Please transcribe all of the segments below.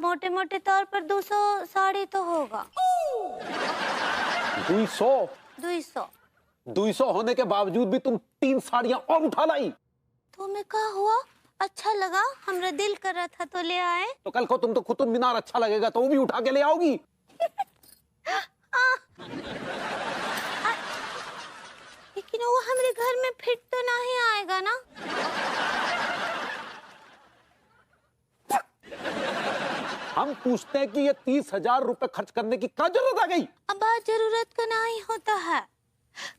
मोटे मोटे तौर पर 200 साड़ी तो होगा। 200? 200। 200 होने के बावजूद भी तुम 3 साड़ियां और उठा लाई। तो मैं क्या हुआ, अच्छा लगा, हमरा दिल कर रहा था तो ले आए। तो कल को तुम तो कुतुब मीनार अच्छा लगेगा तो वो भी उठा के ले आओगी। लेकिन वो हमारे घर में फिट तो नहीं आएगा ना। हम पूछते हैं कि ये 30,000 रुपए खर्च करने की क्या जरूरत आ गई? अब जरूरत का नहीं होता है।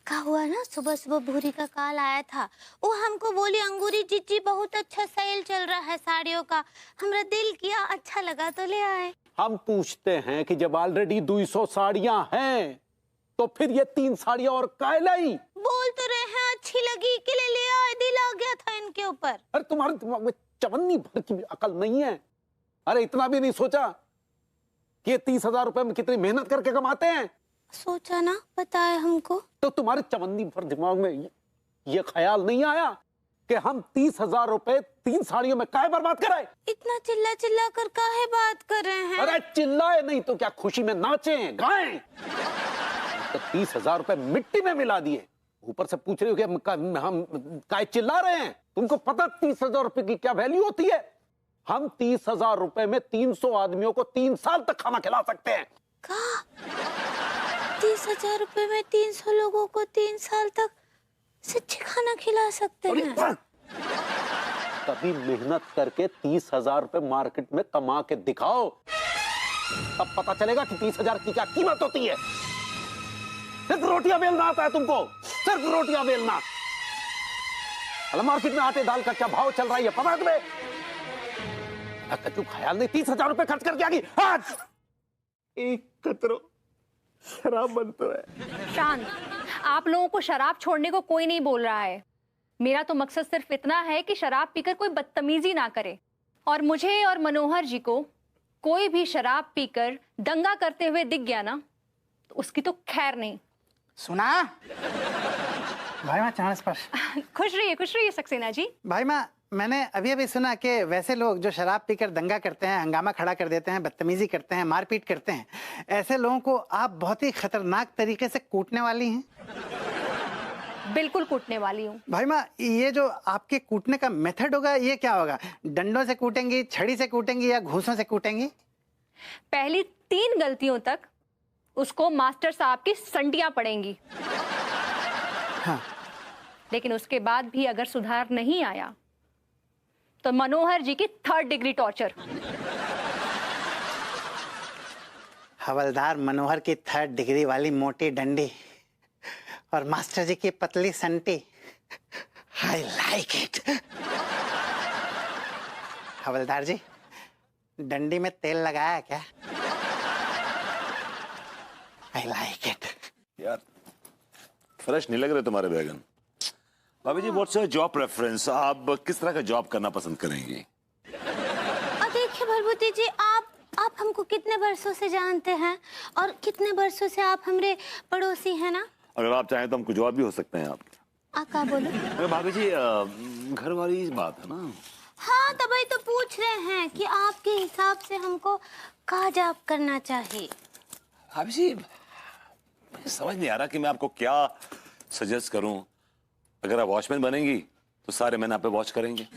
क्या हुआ ना, सुबह सुबह भूरी का कॉल आया था। वो हमको बोली अंगूरी जीजी बहुत अच्छा सेल चल रहा है साड़ियों का। हमरा दिल किया, अच्छा लगा तो ले आए। हम पूछते हैं कि जब ऑलरेडी 200 साड़ियां हैं तो फिर ये 3 साड़ियां और काय लाई? बोल तो रहे हैं अच्छी लगी के लिए ले आए, दिल आ गया था इनके ऊपर। अरे तुम्हारे दिमाग में चवन्नी भर की भी अकल नहीं है? अरे इतना भी नहीं सोचा कि 30,000 रुपए में कितनी मेहनत करके कमाते हैं? सोचा ना, बताए हमको। तो तुम्हारे चवन्नी भर दिमाग में ये ख्याल नहीं आया कि हम 30,000 रुपए 3 साड़ियों में काहे बर्बाद कराए? इतना चिल्ला चिल्ला कर काहे बात कर रहे हैं? अरे चिल्लाए नहीं तो क्या खुशी में नाचे गाएं? तो 30,000 रुपए मिट्टी में मिला दिए, ऊपर से पूछ रहे हो कि हम काहे चिल्ला रहे हैं? तुमको पता 30,000 रुपए की क्या वैल्यू होती है? हम 30,000 रुपए में 300 आदमियों को 3 साल तक खाना खिला सकते हैं। 30,000 रुपए में 300 लोगों को 3 साल तक सच्ची खाना खिला सकते हैं। कभी मेहनत करके 30,000 रुपए मार्केट में कमा के दिखाओ, तब पता चलेगा कि 30,000 की क्या कीमत होती है। सिर्फ रोटियां बेलना आता है तुमको, सिर्फ रोटियां बेलना। मार्केट में आटे दाल का क्या भाव चल रहा है पता है तुम्हें? तू ख्याल नहीं 30,000 रुपए खर्च करके आ गई। आज एक कतरो शराब बनता है। शांत, आप लोगों को शराब छोड़ने को कोई नहीं बोल रहा है। मेरा तो मकसद सिर्फ इतना है कि शराब पीकर कोई बदतमीजी ना करे। और मुझे और मनोहर जी को कोई भी शराब पीकर दंगा करते हुए दिख गया ना, तो उसकी तो खैर नहीं। सुना भाई माँ चांस पर। खुश रहिए सक्सेना जी। भाई माँ, मैंने अभी अभी सुना कि वैसे लोग जो शराब पीकर दंगा करते हैं, हंगामा खड़ा कर देते हैं, बदतमीजी करते हैं, मारपीट करते हैं, ऐसे लोगों को आप बहुत ही खतरनाक तरीके से कूटने वाली हैं। बिल्कुल कूटने वाली हूँ। भाई माँ, ये जो आपके कूटने का मेथड होगा ये क्या होगा? डंडों से कूटेंगी, छड़ी से कूटेंगी या घूसों से कूटेंगी? पहली 3 गलतियों तक उसको मास्टर साहब की संडियां पड़ेंगी। हाँ। लेकिन उसके बाद भी अगर सुधार नहीं आया तो मनोहर जी की 3rd डिग्री टॉर्चर। हवलदार मनोहर की 3rd डिग्री वाली मोटी डंडी और मास्टर जी की पतली संटी। I like it. हवलदार जी, डंडी में तेल लगाया क्या? I like it. यार फ्रेश नहीं लग रहे तुम्हारे बैगन। भाभी जी, व्हाट्स योर जॉब प्रेफरेंस? आप किस तरह का जॉब करना पसंद करेंगी? देखिए भरभूति जी, आप हमको कितने वर्षों से जानते हैं और कितने वर्षों से आप हमारे पड़ोसी हैं ना। अगर आप चाहें तो हम कुछ और भी हो सकते हैं आपके। क्या बोलो? अरे भाभी जी, घर वाली बात है ना। हाँ, तभी तो पूछ रहे हैं कि आपके हिसाब से हमको क्या जॉब करना चाहिए। भाभी जी, मुझे समझ नहीं आ रहा कि मैं आपको क्या सजेस्ट करूं। अगर आप वॉचमैन बनेंगी तो सारे मैन आप पे वॉच करेंगे,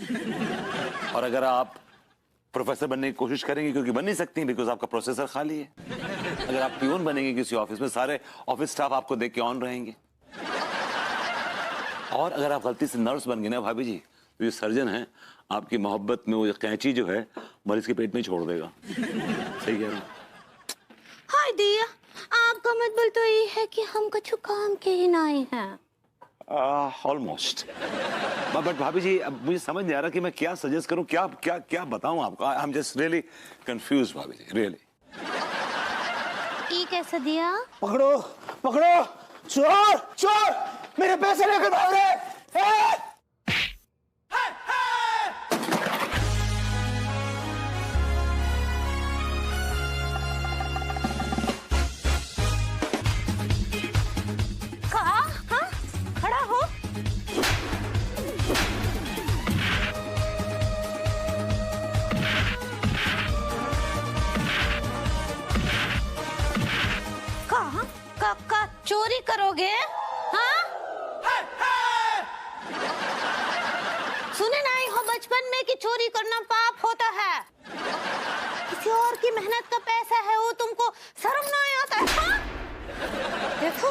और अगर आप प्रोफेसर बनने की कोशिश करेंगी, क्योंकि बन नहीं सकती बिकॉज आपका प्रोसेसर खाली है, अगर आप पियून बनेंगे किसी ऑफिस में, सारे ऑफिस स्टाफ आपको देख के ऑन रहेंगे, और अगर आप गलती से नर्स बन गए ना भाभी जी, तो ये सर्जन है आपकी मोहब्बत में वो कैंची जो है मरीज के पेट में ही छोड़ देगा। सही कह रहा हूँ? हाय दिया, आपका मतलब तो ये है कि हम कुछ काम के ही नहीं हैं। ऑलमोस्ट। बट भाभी जी, अब मुझे समझ नहीं आ रहा कि मैं क्या सजेस्ट करूं, क्या क्या क्या बताऊं आपको। I am just really confuse भाभी जी, रियली। ये कैसा दिया? पकड़ो पकड़ो, चोर चोर, मेरे पैसे लेकर भाग रहे हैं। खड़ा हो। चोरी करोगे? हाँ? सुने नहीं हो बचपन में कि चोरी करना पाप होता है? किसी और की मेहनत का पैसा है वो तुमको शर्म नहीं आता है? हाँ? देखो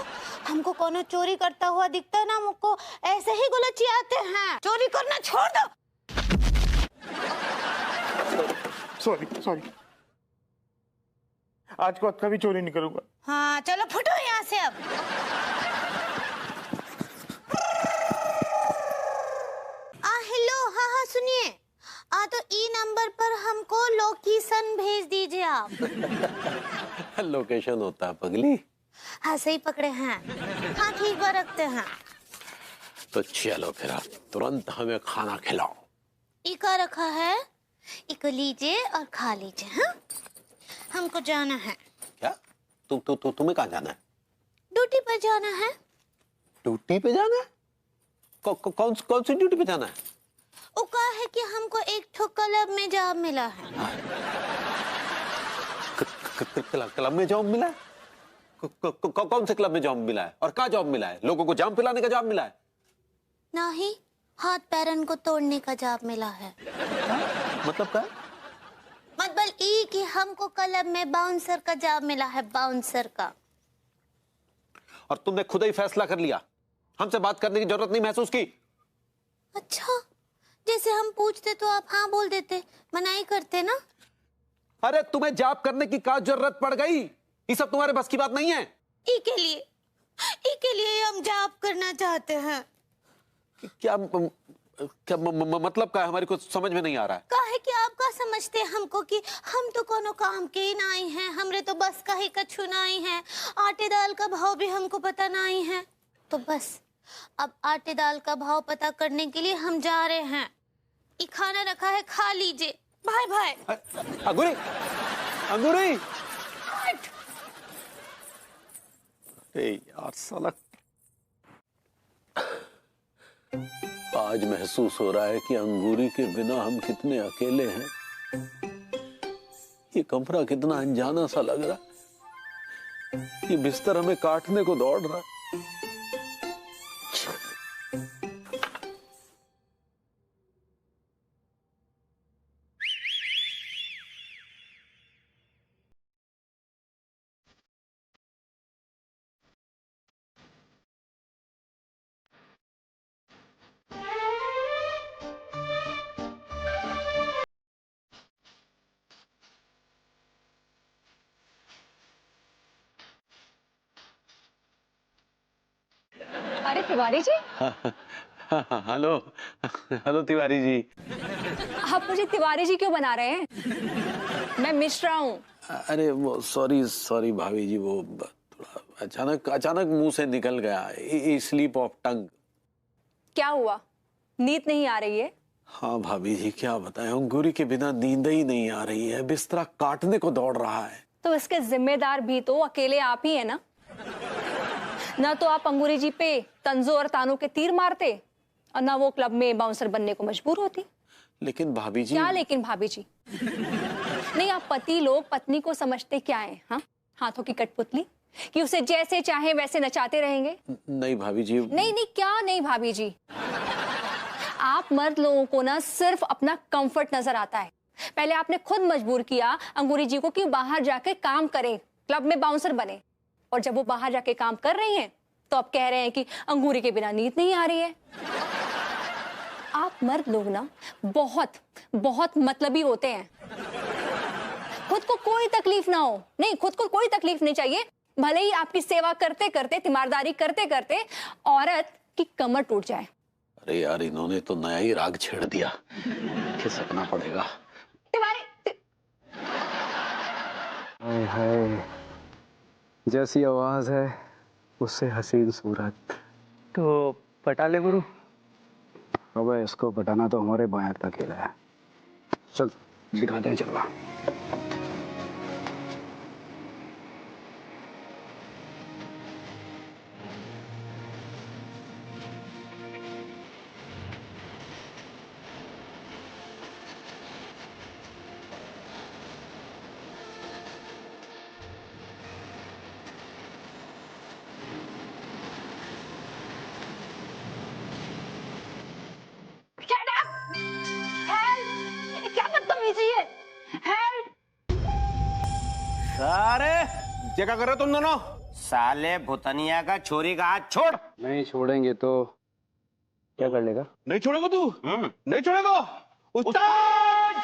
हमको कोनो चोरी करता हुआ दिखता है ना, हमको ऐसे ही गुलचियाते हैं। चोरी करना छोड़ दो। सॉरी सॉरी, आज को कभी चोरी नहीं करूंगा। हाँ चलो फुटो यहाँ से अब। हेलो, हाँ हाँ सुनिए, तो ई नंबर पर हमको लोकेशन भेज दीजिए आप। लोकेशन होता है पगली। हाँ सही पकड़े हैं। हाँ ठीक बात रखते हैं। तो चलो फिर आप तुरंत हमें खाना खिलाओ। इका रखा है, इको लीजिए और खा लीजिए। हाँ हमको जाना है। क्या? तुम्हें कहाँ जाना है? ड्यूटी पर जाना है। ड्यूटी पे जाना है? कौन सी ड्यूटी पे जाना है? वो कहा है कि हमको एक ठो क्लब में जॉब मिला है। क्लब में जॉब मिला है? कौन से क्लब में जॉब मिला है और क्या जॉब मिला है? लोगों को जाम पिलाने का जॉब मिला है? नहीं, हाथ पैरन को तोड़ने का जॉब मिला है। मतलब क्या? मतलब ई कि हमको क्लब में बाउंसर का जॉब मिला है, बाउंसर का। और तुमने खुद ही फैसला कर लिया, हमसे बात करने की जरूरत नहीं महसूस की? अच्छा, जैसे हम पूछते तो आप हाँ बोल देते, मनाही करते ना। अरे तुम्हें जॉब करने की क्या जरूरत पड़ गई? ये सब तुम्हारे बस की बात नहीं है। ई के लिए हम जॉब करना चाहते हैं। क्या मतलब क्या है? हमारी कुछ समझ में नहीं आ रहा है। काहे कि आप का समझते हैं हमको कि हम तो कोनो काम के ही नहीं हैं, हमरे तो बस का ही कछु नहीं है। आटे दाल का भाव भी हमको पता नहीं है, तो बस अब आटे दाल का भाव पता करने के लिए हम जा रहे हैं। ये खाना रखा है, खा लीजिए। Bye bye. अंगूरी, अंगूरी। यार साला, आज महसूस हो रहा है कि अंगूरी के बिना हम कितने अकेले हैं। ये कमरा कितना अनजाना सा लग रहा है। ये बिस्तर हमें काटने को दौड़ रहा है। अरे तिवारी जी, हेलो, हेलो तिवारी जी। आप मुझे तिवारी जी क्यों बना रहे हैं? मैं मिश्रा हूँ। अरे वो सॉरी भाभी जी, वो थोड़ा अचानक मुंह से निकल गया, स्लीप ऑफ टंग। क्या हुआ, नींद नहीं आ रही है? हाँ भाभी जी, क्या बताएं, अंगूरी के बिना नींद ही नहीं आ रही है, बिस्तरा काटने को दौड़ रहा है। तो इसके जिम्मेदार भी तो अकेले आप ही है ना। ना तो आप अंगूरी जी पे तंजो और तानों के तीर मारते और ना वो क्लब में बाउंसर बनने को मजबूर होती। लेकिन भाभी जी। क्या लेकिन भाभी जी? नहीं, आप पति लोग पत्नी को समझते क्या है? हाँ, हाथों की कठपुतली कि उसे जैसे चाहे वैसे नचाते रहेंगे? नहीं भाभी जी। नहीं, क्या नहीं भाभी जी? आप मर्द लोगों को ना सिर्फ अपना कंफर्ट नजर आता है। पहले आपने खुद मजबूर किया अंगूरी जी को कि बाहर जाके काम करें, क्लब में बाउंसर बने, और जब वो बाहर जाके काम कर रही हैं तो आप कह रहे हैं कि अंगूरी के बिना नींद नहीं आ रही है। आप मर्द लोग ना बहुत बहुत मतलबी होते हैं। खुद को कोई तकलीफ ना हो, नहीं, खुद को कोई तकलीफ नहीं चाहिए, भले ही आपकी सेवा करते करते, तीमारदारी करते करते औरत की कमर टूट जाए। अरे यार, इन्होंने तो नया ही राग छेड़ दिया, खिसकना पड़ेगा। हाय हाय, जैसी आवाज है उससे हसीन सूरत। तो पटा ले गुरु। अबे इसको पटाना तो हमारे बायां तक खेला है। चल दिखाते हैं, चलवा। ये क्या कर रहे हो तुम दोनों? साले भुतनिया का छोरी का हाथ छोड़। नहीं छोड़ेंगे तो क्या कर लेगा? नहीं छोड़ेगा तू? नहीं छोड़ेगा? उस्ताद!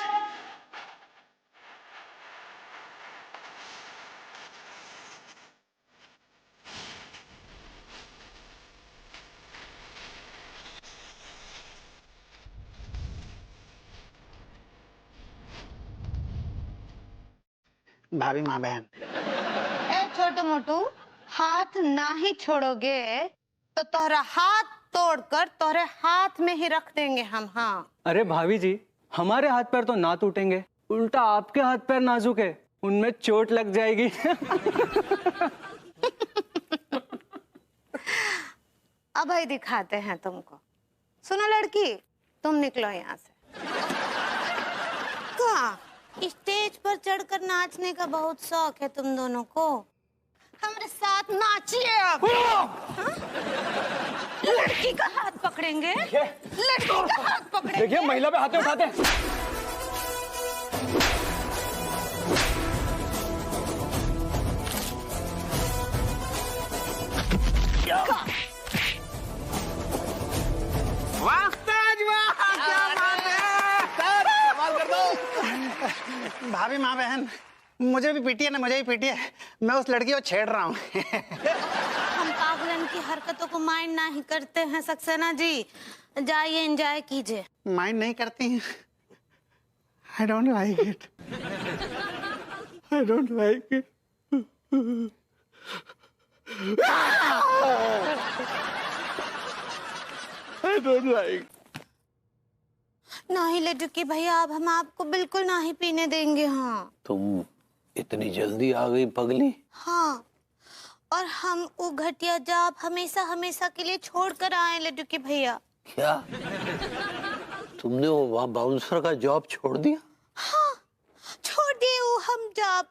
भाभी माँ बहन, ए छोटू मोटू, हाथ ना ही छोड़ोगे तो तोहरा हाथ तोड़कर तोहरे हाथ में ही रख देंगे हम। हाँ अरे भाभी जी, हमारे हाथ पैर तो ना टूटेंगे, उल्टा आपके हाथ पैर नाजुक है, उनमें चोट लग जाएगी। अब ही दिखाते हैं तुमको। सुनो लड़की, तुम निकलो यहाँ से। कहाँ? स्टेज पर चढ़कर नाचने का बहुत शौक है तुम दोनों को। हमारे साथ नाचिए अब। हाँ? लड़की का हाथ पकड़ेंगे, लड़की का हाथ पकड़ेंगे। देखिए महिला पे हाथ उठाते हैं। भाभी माँ बहन, मुझे भी पीटिए ना, मुझे भी पीटिए, मैं उस लड़की को छेड़ रहा हूँ। हम पागलन की हरकतों को माइंड नहीं करते हैं सक्सेना जी, जाइए एंजॉय कीजिए। माइंड नहीं करती हैं। I don't like it. I don't like it. I don't like. नहीं लड्डू भैया, अब हम आपको बिल्कुल नहीं पीने देंगे। हाँ तुम इतनी जल्दी आ गई पगली? हाँ, और हम वो घटिया जॉब हमेशा हमेशा के लिए छोड़ कर आए लड्डू के भैया। क्या तुमने वो वहाँ बाउंसर का जॉब छोड़ दिया? हाँ, छोड़ दिए वो हम जॉब।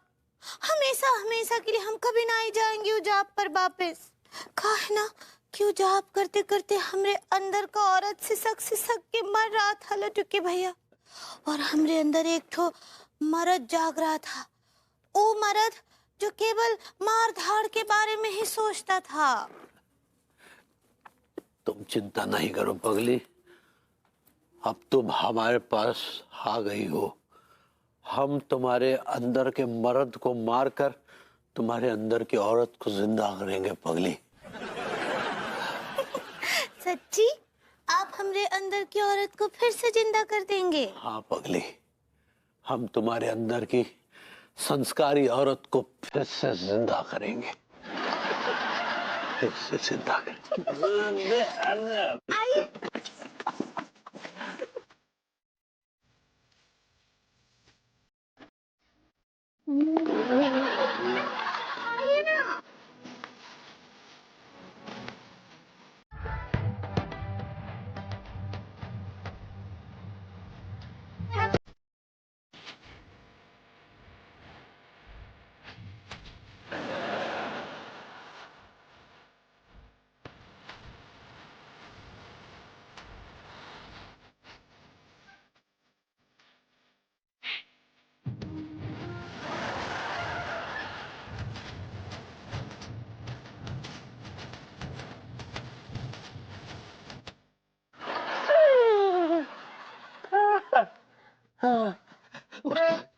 हमेशा हमेशा के लिए हम कभी नहीं जाएंगे वो जॉब पर वापस। काहे ना क्यों जॉब करते करते हमरे अंदर का औरत सिसक के मर रहा था लड्डू के भैया, और हमरे अंदर एक ठो मर्द जाग रहा था। वो मर्द जो केवल मार धाड़ के बारे में ही सोचता था। तुम चिंता नहीं करो पगली, अब तुम हमारे पास आ गई हो। हम तुम्हारे अंदर के मर्द को मारकर तुम्हारे अंदर की औरत को जिंदा करेंगे पगली। सच्ची? आप हमरे अंदर की औरत को फिर से जिंदा कर देंगे? हाँ पगली, हम तुम्हारे अंदर की संस्कारी औरत को फिर से जिंदा करेंगे, फिर से जिंदा करेंगे।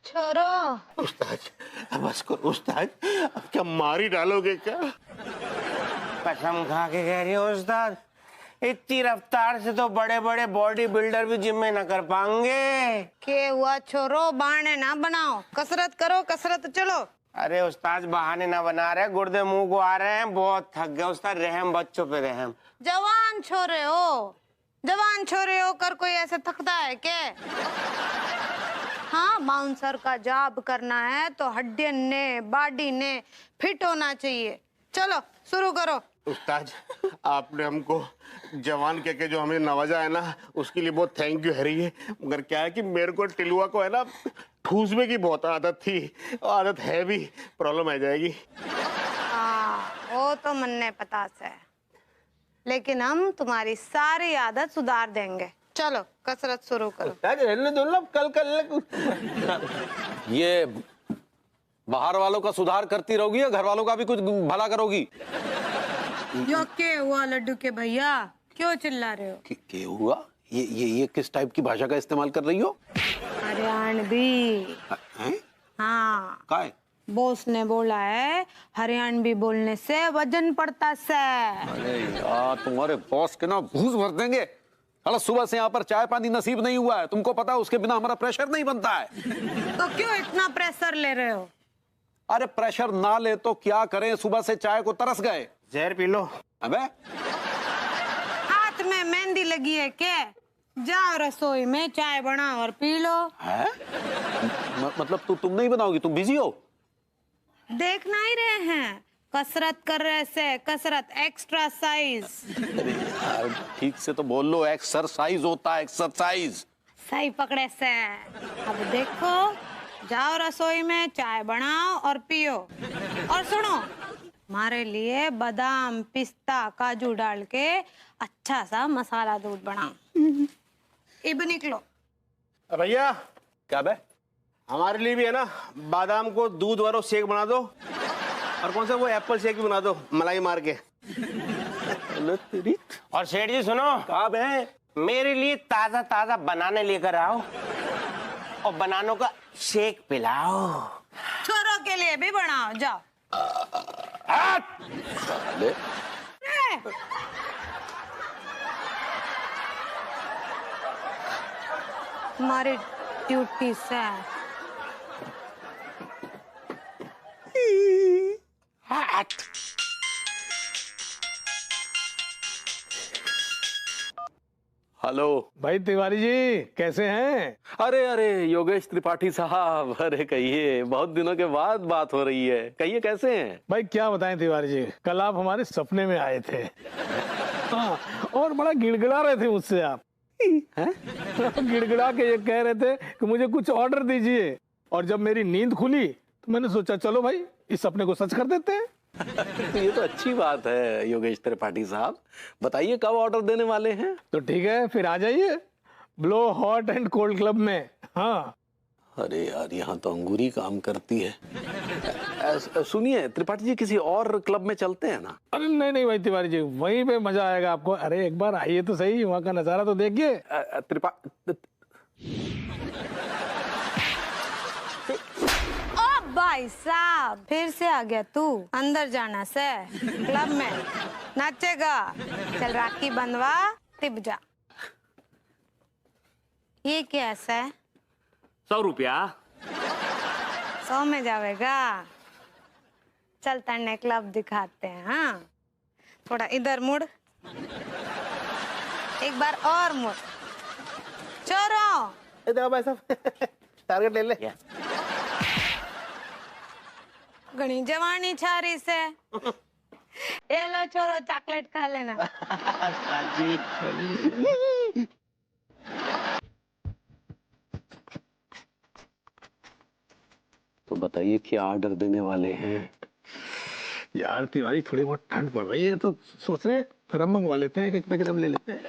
छोरो उस्ताद बस करो उस्ताद, अब क्या मार ही डालोगे क्या? कसम खा के कह रही हो उस्ताद, इतनी रफ्तार से तो बड़े बड़े बॉडी बिल्डर भी जिम में न कर पाएंगे। के हुआ छोरो, बहाने ना बनाओ, कसरत करो, कसरत चलो। अरे उस्ताद बहाने ना बना रहे, गुर्दे मुंह को आ रहे हैं, बहुत थक गए उस्ताद, रहम बच्चों पे रहम। जवान छोरे हो, जवान छोरे होकर कोई ऐसे थकता है क्या? हाँ, बाउंसर का जॉब करना है तो हड्डियन ने, बॉडी ने फिट होना चाहिए। चलो शुरू करो। उस्ताद आपने हमको जवान कह के जो हमें नवाजा है ना, उसके लिए बहुत थैंक यू है। मगर क्या है कि मेरे को टिलुआ को है ना ठूसने की बहुत आदत थी, आदत है भी, प्रॉब्लम आ जाएगी। हाँ, वो तो मन ने पता से, लेकिन हम तुम्हारी सारी आदत सुधार देंगे। चलो कसरत शुरू करो। रहने दो ना, कल ये बाहर वालों का सुधार करती रहोगी या घर वालों का भी कुछ भला करोगी? यो के हुआ लड्डू के भैया, क्यों चिल्ला रहे हो? क्या हुआ? ये किस टाइप की भाषा का इस्तेमाल कर रही हो? हरियाणवी। हाँ, काय? बॉस ने बोला है हरियाणवी बोलने से वजन पड़ता से। अरे यार, तुम्हारे बॉस के ना भूस भर देंगे। अरे सुबह से यहाँ पर चाय पानी नसीब नहीं हुआ है, तुमको पता है उसके बिना हमारा प्रेशर नहीं बनता है। तो क्यों इतना प्रेशर ले रहे हो? अरे प्रेशर ना ले तो क्या करें, सुबह से चाय को तरस गए। जहर पी लो। अबे हाथ में मेहंदी लगी है क्या? जाओ रसोई में चाय बनाओ और पी लो। है? मतलब तुम नहीं बनाओगी? तुम बिजी हो? देखना ही रहे हैं, कसरत कर रहे से कसरत, एक्सरसाइज। अरे यार ठीक से तो बोल लो, एक्सरसाइज होता है, एक्सरसाइज। सही पकड़े से। अब देखो, जाओ रसोई में चाय बनाओ और पियो। और सुनो, हमारे लिए बादाम पिस्ता काजू डाल के अच्छा सा मसाला दूध बनाओ। इब निकलो। भैया क्या बे? हमारे लिए भी है ना, बादाम को दूध वाला शेक बना दो, और कौन सा वो एप्पल शेक भी बना दो मलाई मार के। और सेठ जी सुनो, कब है? मेरे लिए ताजा ताजा बनाने लेकर आओ और बनानों का शेक पिलाओ। छोरों के लिए भी बनाओ, जाओ। साले। हमारी ड्यूटी से। हेलो भाई तिवारी जी, कैसे हैं? अरे योगेश त्रिपाठी साहब, अरे कहिए, बहुत दिनों के बाद बात हो रही है, कहिए कैसे हैं? भाई क्या बताएं तिवारी जी, कल आप हमारे सपने में आए थे। हाँ, और बड़ा गिड़गिड़ा रहे थे मुझसे आप। गिड़गिड़ा के ये कह रहे थे कि मुझे कुछ ऑर्डर दीजिए, और जब मेरी नींद खुली तो मैंने सोचा चलो भाई इस सपने को सच कर देते हैं। ये तो अच्छी बात है योगेश त्रिपाठी साहब, बताइए कब ऑर्डर देने वाले हैं? तो ठीक है, फिर आ जाइए blow hot and cold club में। हाँ। अरे यार, यहाँ तो अंगूरी काम करती है। सुनिए त्रिपाठी जी, किसी और क्लब में चलते हैं ना? अरे नहीं भाई तिवारी जी, वहीं पे मजा आएगा आपको। अरे एक बार आइए तो सही, वहाँ का नजारा तो देखिए। भाई साहब, फिर से आ गया तू? अंदर जाना से क्लब में नाचेगा? चल राखी बंधवा, तिब जा। ये कैसा है? 100 रुपया। 100 में जाएगा? चल तन्ने क्लब दिखाते हैं। हाँ, थोड़ा इधर मुड़, एक बार और मुड़। चोरो इधर भाई साहब, टारगेट ले ले। घनी जवानी छारी से। ये लो छोरो, चॉकलेट खा लेना। तो बताइए क्या ऑर्डर देने वाले हैं? यार तिवारी, थोड़ी बहुत ठंड पड़ रही है तो सोच रहे रम मंगवा लेते हैं, एक पैकेट हम ले लेते हैं।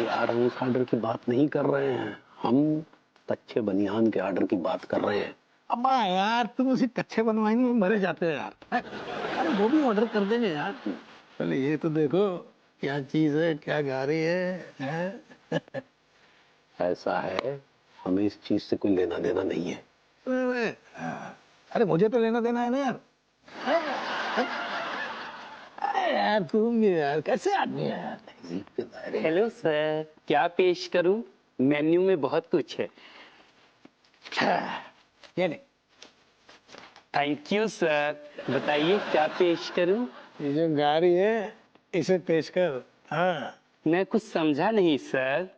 यार हम उस ऑर्डर की बात नहीं कर रहे हैं, हम कच्चे बनियान के ऑर्डर की बात कर रहे हैं। अब्बा यार, तुम उसी कच्चे बनवाने में मरे जाते हो यार। अरे वो भी ऑर्डर कर देंगे यार। पहले ये तो देखो क्या चीज है, क्या गा रही है? ऐसा है, हमें इस चीज से कोई लेना देना नहीं है। अरे मुझे तो लेना देना है ना यार। यार तुम भी यार कैसे आदमी है यार। हेलो सर, क्या पेश करूं? मेन्यू में बहुत कुछ है। ये नहीं। थैंक यू सर, बताइए क्या पेश करूं? ये जो गाड़ी है इसे पेश कर। हाँ। मैं कुछ समझा नहीं सर,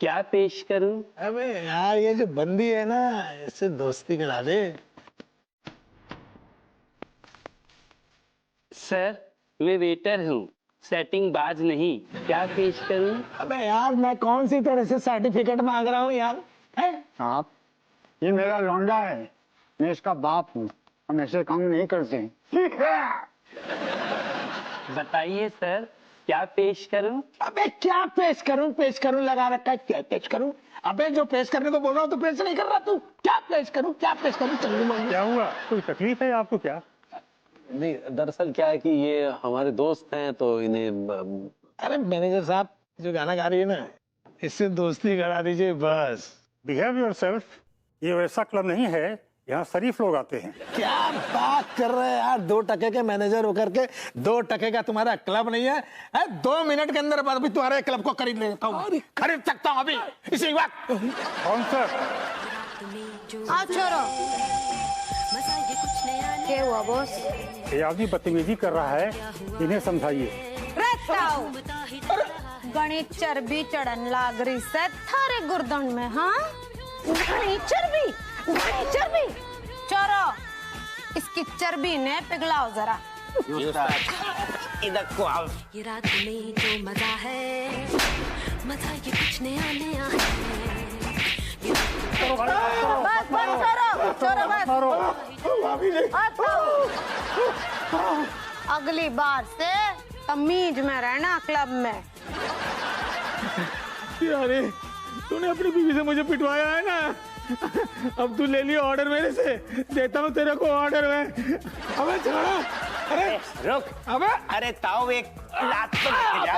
क्या पेश करूं? अबे यार, ये जो बंदी है ना, इससे दोस्ती करा दे। सर मैं वेटर हूँ, सेटिंग बाज नहीं, क्या पेश करूं? अबे यार, मैं कौन सी तरह से सर्टिफिकेट मांग रहा हूँ यार? आप, ये मेरा लौंडा है, मैं इसका बाप हूँ, हम ऐसे काम नहीं करते। बताइए सर क्या पेश करूं? अबे क्या पेश करूं लगा रखा है, क्या पेश करूं? अबे जो पेश करने को बोल रहा हूँ तो पेश नहीं कर रहा तू। क्या पेश करूँ क्या पेश करूँ? क्या हुआ, कोई तकलीफ है आपको क्या? नहीं, दरअसल क्या है कि ये हमारे दोस्त हैं तो इन्हें अरे मैनेजर साहब, जो गाना गा रही है ना, इससे दोस्ती करा दीजिए बस। Behave yourself. ये वैसा क्लब नहीं है, यहाँ शरीफ लोग आते हैं। क्या बात कर रहे हैं यार, 2 टके के मैनेजर होकर के 2 टके का तुम्हारा क्लब नहीं है? 2 मिनट के अंदर अभी तुम्हारे क्लब को खरीद लेता हूँ, खरीद सकता हूँ अभी इसी वक्त। कौन सर? आओ छोरो। क्या हुआ बॉस? ये आदमी बदतमीजी कर रहा है, इन्हें समझाइए। गणी चर्बी चढ़न लाग रही से थारे गुर्दन में। हाँ, गणी चर्बी चोरो, इसकी चर्बी ने पिघलाओ जरा। इधर को आओ। ये रात में जो मजा है, मजा ये कुछ नया नया है। बस चोरो, अगली बार से तमीज में रहना क्लब में। अरे तूने अपनी बीवी से मुझे पिटवाया है ना, अब तू ले लियो ऑर्डर मेरे से, देता हूँ तेरे को ऑर्डर में। अबे छोड़ो, अरे रुक। अबे अरे ताऊ एक लात तो लेके जा।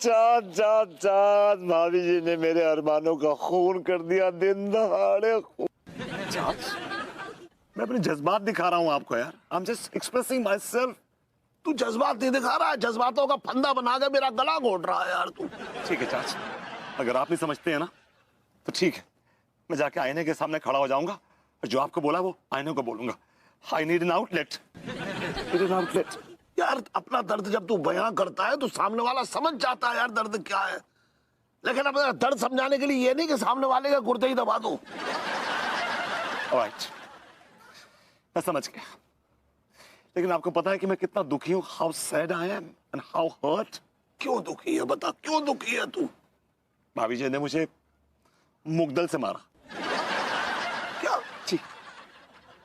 चाँद भाभी जी ने मेरे अरमानों का खून कर दिया, दिन दहाड़े। मैं अपने जज्बात दिखा रहा हूँ आपको यार। I'm just expressing myself। तू जज्बात नहीं दिखा रहा है, जज्बातों का फंदा बना के मेरा गला घोट रहा है यार तू। ठीक है चाचा, अगर आप नहीं समझते हैं ना तो ठीक है, मैं जाके आईने के सामने खड़ा हो जाऊंगा और जो आपको बोला वो आईने को बोलूंगा। I need an outlet। यार अपना दर्द जब तू बयां करता है तो सामने वाला समझ जाता है यार दर्द क्या है, लेकिन अपना दर्द समझाने के लिए ये नहीं कि सामने वाले का गुर्दे ही दबा दो। Alright, मैं समझ गया, लेकिन आपको पता है कि मैं कितना दुखी हूँ। How sad I am and how hurt। क्यों दुखी है बता, क्यों दुखी है तू? भाभी जी ने मुझे मुगदल से मारा। क्या? जी।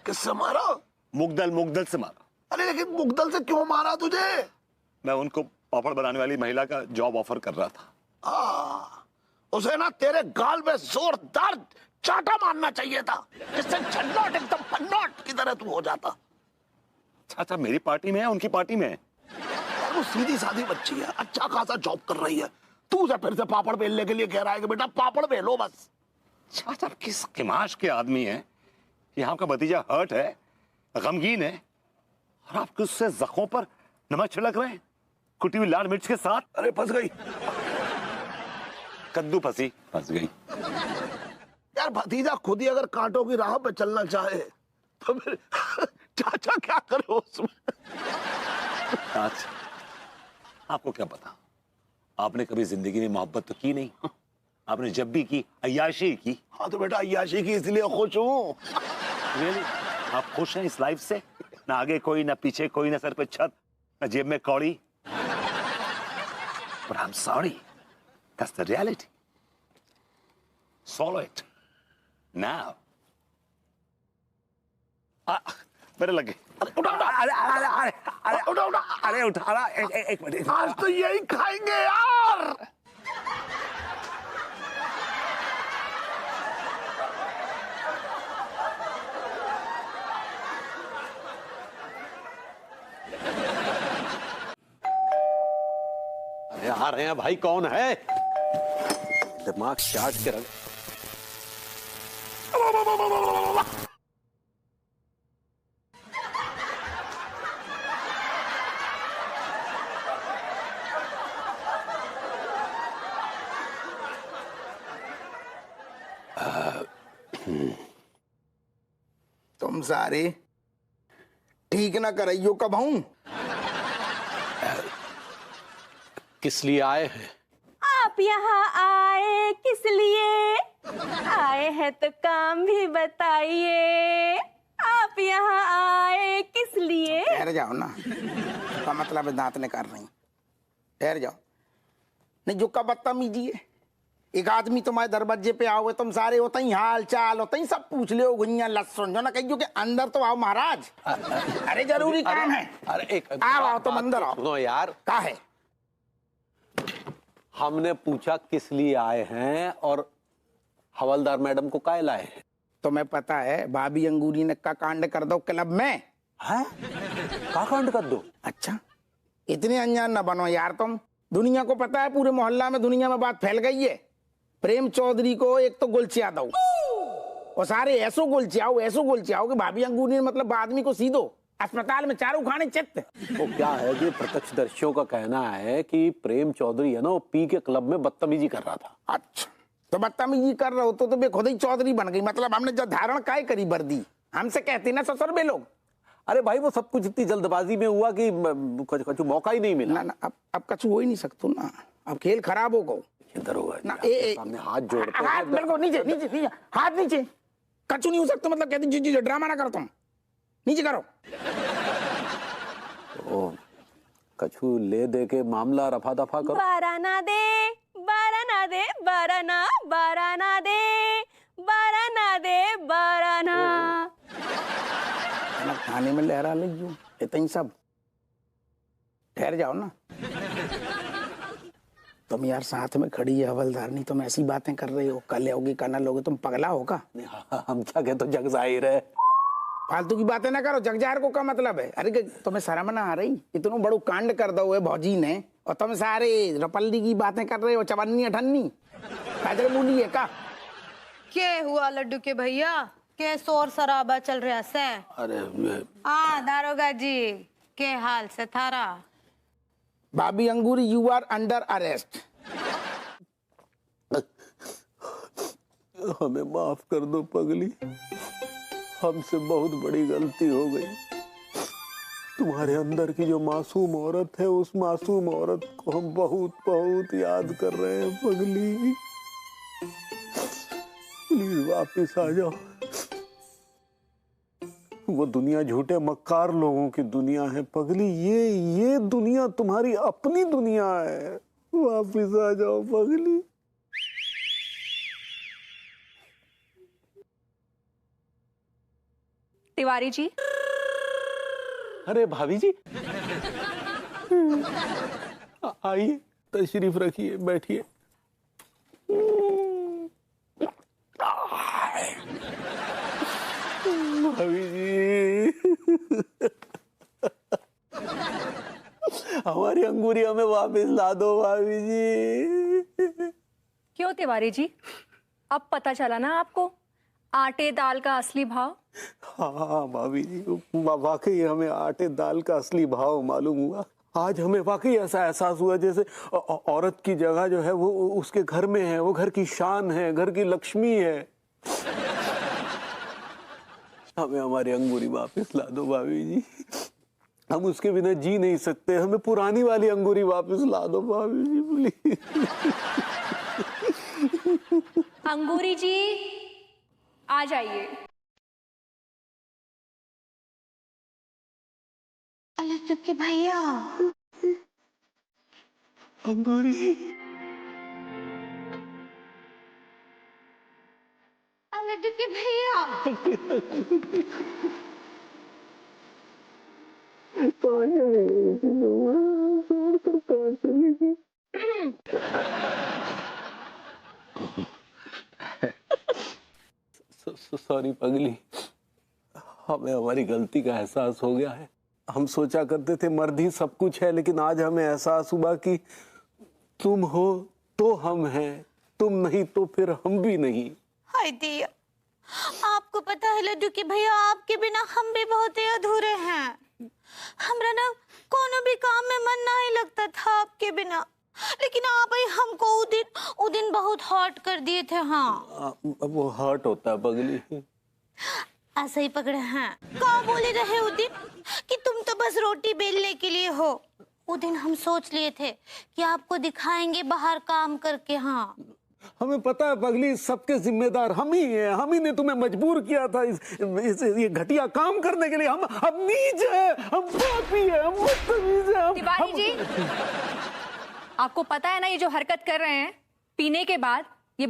किससे मारा? मुगदल से मारा। अरे लेकिन मुगदल से क्यों मारा तुझे? मैं उनको पापड़ बनाने वाली महिला का जॉब ऑफर कर रहा था। उसे ना तेरे गाल में जोरदार चाटा मारना चाहिए था, जिससे झन्नोट एकदम पन्नोट की तरह तू हो जाता। चाचा मेरी पार्टी में है, उनकी पार्टी में है। यार वो सीधी सादी बच्ची है, अच्छा खासा जॉब कर रही है, तू उसे फिर से पापड़ बेलने के लिए कह रहा है कि बेटा पापड़ बेलो बस। चाचा किस किमाश के आदमी है, यहाँ का भतीजा हर्ट है, गमगीन है, और आप उससे जख्मों पर नमक छिड़क रहे हैं कुटी हुई लाल मिर्च के साथ। अरे फंस गई, कद्दू फंस गई। यार भतीजा खुद ही अगर कांटों की राह पे चलना चाहे तो फिर चाचा क्या करे उसमें? चाचा आपको क्या पता, आपने कभी जिंदगी में मोहब्बत तो की नहीं, आपने जब भी की अय्याशी की। हाँ तो बेटा अय्याशी की इसलिए खुश हूँ। आप खुश हैं इस लाइफ से? ना आगे कोई, ना पीछे कोई, ना सर पे छत, ना जेब में कौड़ी। But I'm sorry, that's the reality. Swallow it now। मेरे लगे। अरे उठा, एक मिनट। आज तो यही खाएंगे यार। आ रहे हैं भाई, कौन है? दिमाग चाट के रख। तुम सारे ठीक ना करइयो कब हूं? किस लिए आए हैं? आप यहाँ आए किस लिए? आए हैं तो काम भी बताइए। आप यहाँ आए किस लिए? ठहर जाओ ना, का मतलब है दांत निकाल रही। ठहर जाओ। नहीं जो का बदतमीजी है, एक आदमी तुम्हारे दरवाजे पे आओ, तुम सारे होते ही हाल चाल होते ही सब पूछ ले हो गुइया लहसुन जो ना कहियो कि अंदर तो आओ महाराज। अरे जरूरी काम है। अरे एक आओ तुम अंदर आओ। सुनो यार, का है? हमने पूछा किस लिए आए हैं और हवलदार मैडम को काहे लाए हैं? तुम्हें पता है भाभी अंगूरी ने का कांड कर दो क्लब में? है का कांड कर दो? अच्छा, इतने अनजान ना बनो यार तुम। दुनिया को पता है, पूरे मोहल्ला में दुनिया में बात फैल गई है। प्रेम चौधरी को एक तो गुलचिया दो और सारे ऐसो गुलचियाओ कि भाभी अंगूरी ने मतलब आदमी को सीधो अस्पताल में चारों खाने चित्त। वो क्या है कि प्रत्यक्षदर्शियों का कहना है कि प्रेम चौधरी है ना, वो पी के क्लब में बदतमीजी कर रहा था। अच्छा, तो बदतमीजी कर रहे हो तो बे खुद ही चौधरी बन गई। मतलब हमने जो धारण काय करी वर्दी, हमसे कहते ना ससुर बे लोग। अरे भाई वो सब कुछ इतनी जल्दबाजी में हुआ कि कछु मौका ही नहीं मिला। ना अब कछु हो ही नहीं सकता ना, अब खेल खराब हो गो। इधर होगा ना सामने हाथ जोड़ते हैं। हाथ बिल्कुल नीचे, हाथ नीचे। कछु नहीं हो सकता, मतलब कहते जी ड्रामा ना करो तुम, नीचे करो। तो कछु ले दे के मामला रफा दफा करो। बाराना दे, बाराना दे, बाराना, बाराना दे, बाराना दे, बाराना। खाने में लहरा लीजिए, इतनी सब ठहर जाओ ना। तुम यार साथ में खड़ी है हवलदारनी, तुम ऐसी बातें कर रही हो, कल होगी कल लोगे, तुम पगला होगा। हम क्या कहते, तो जग जाहिर है। फालतू की बातें ना करो, जग जाहिर को क्या मतलब है? अरे तुम्हें शर्म ना आ रही? इतनों बड़ो कांड कर दो है भौजी ने, और तुम सारे रपल्ली की बातें कर रहे हो, चवन्नी अठन्नी काजल मूली है का? क्या हुआ लड्डू के भैया, के शोर शराबा चल रहा से? अरे दारोगा जी, के हाल से थारा? भाभी अंगूरी, यू आर अंडर अरेस्ट। हमें माफ कर दो पगली, हमसे बहुत बड़ी गलती हो गई। तुम्हारे अंदर की जो मासूम औरत है, उस मासूम औरत को हम बहुत बहुत याद कर रहे हैं पगली। प्लीज वापिस आ जाओ। वो दुनिया झूठे मक्कार लोगों की दुनिया है पगली, ये दुनिया तुम्हारी अपनी दुनिया है। वापिस आ जाओ पगली। तिवारी जी। अरे भाभी जी, आइए, तशरीफ रखिए, बैठिए। भाभी जी, हमारी अंगूरी हमें वापस ला दो भाभी जी। क्यों तिवारी जी, अब पता चला ना आपको आटे दाल का असली भाव? हाँ भाभी जी, वाकई हमें आटे दाल का असली भाव मालूम हुआ। आज हमें वाकई ऐसा एहसास हुआ जैसे औरत की जगह जो है वो उसके घर में है, वो घर की शान है, घर की लक्ष्मी है। हमें हमारी अंगूरी वापस ला दो भाभी जी, हम उसके बिना जी नहीं सकते। हमें पुरानी वाली अंगूरी वापस ला दो भाभी जी प्लीज। अंगूरी जी आ जाइए। लड्डू के भैया, अंगूरी, लड्डू के भैया। सॉरी पगली, हमें हमारी गलती का एहसास हो गया है। हम सोचा करते थे मर्द ही सब कुछ है, लेकिन आज हमें एहसास हुआ कि तुम हो तो हम हैं, तुम नहीं तो फिर हम भी नहीं। हाय दिया, आपको पता है लड्डू के भैया, आपके बिना हम भी बहुत ही अधूरे हैं। हमरा ना कोनो भी काम में मन नहीं लगता था आपके बिना, लेकिन आप ही हमको वो दिन बहुत हर्ट कर दिए थे। हाँ वो हर्ट होता है पगली, ऐसे ही पकड़े हैं। क्या बोले रहे उस दिन कि तुम तो बस रोटी बेलने के लिए हो। उस दिन हम सोच लिए थे कि आपको दिखाएंगे बाहर काम करके। हाँ हमें पता है पगली, सबके जिम्मेदार हम ही हैं। हम ही ने तुम्हें मजबूर किया था ये घटिया काम करने के लिए। हम नीच हैं, हम पापी हैं, हम बदतमीज हैं। तिवारी जी, आपको पता है ना ये जो हरकत कर रहे हैं, पीने के बाद